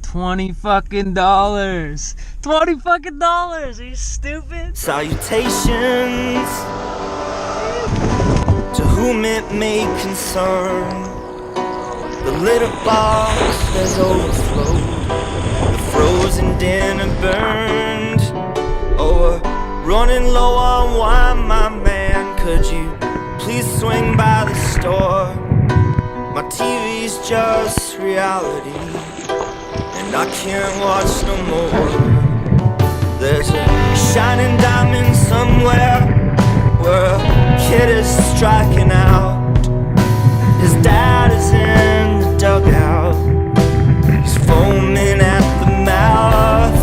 $20 fucking dollars. $20 fucking dollars. Are you stupid? Salutations to whom it may concern. The litter box has overflowed, the frozen dinner burned. Oh, we're running low on wine, my man. Could you please swing by the store? My TV's just reality, and I can't watch no more. There's a shining diamond somewhere where a kid is striking out. His dad is in the dugout, he's foaming at the mouth.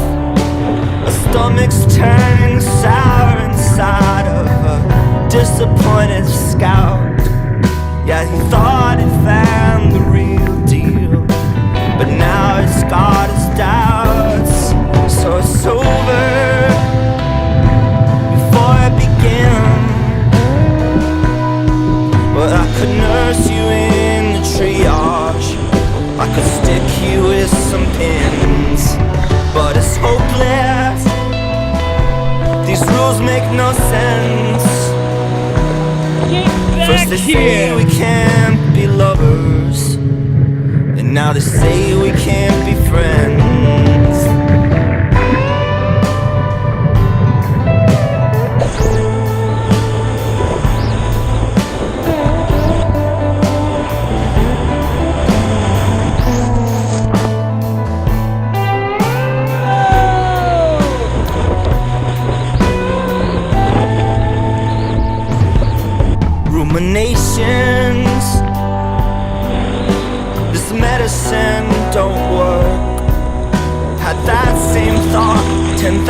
A stomach's turning sour inside of a disappointed scout. Yeah, he thought he'd found the real deal, but now he's got his doubts. So it's over before it began. Well, I could nurse you in the triage, I could stick you with some pins, but it's hopeless. These rules make no sense. First they say we can't be lovers, and now they say we can't be friends. Ruminations, this medicine don't work. Had that same thought 10,000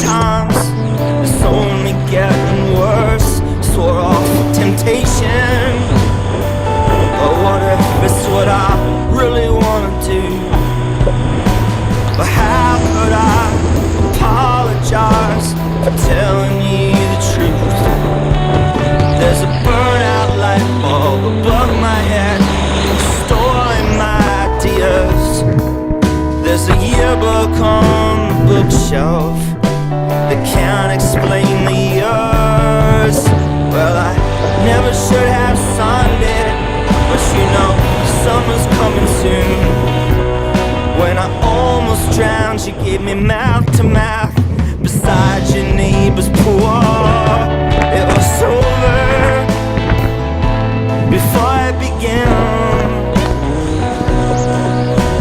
times. It's only getting worse. Swore off temptation, but what if it's what I really wanna do? But how could I apologize for telling you the truth? There's a burnout light bulb above my head, storing my ideas. There's a yearbook on the bookshelf that can't explain the years. Well, I never should have signed it, but you know, summer's coming soon. When I almost drowned, you gave me mouth to mouth beside your neighbor's pool. It was over before it began.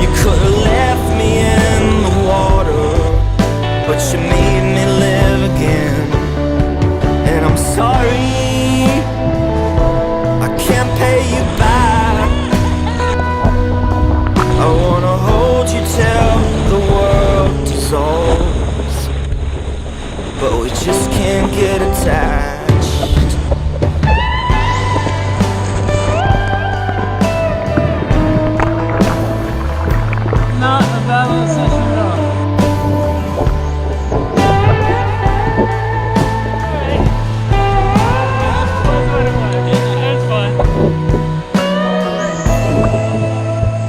You could have left me in the water, but you made me live again. And I'm sorry, I can't pay you back. I wanna hold you till the world dissolves, but we just can't get attached. Not a battle session at all. That's fine.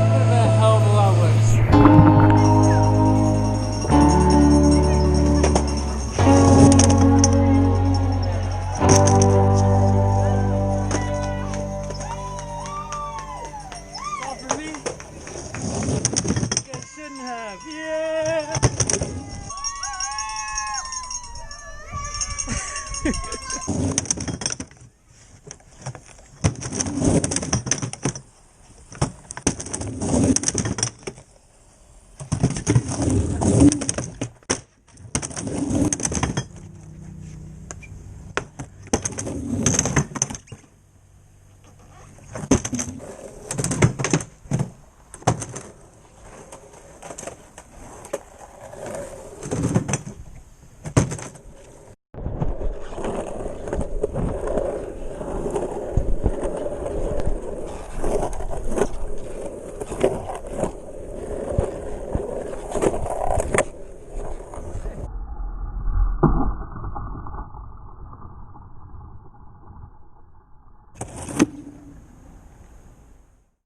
Could have been a hell of a lot worse. It's all for me? You guys shouldn't have. Yeah!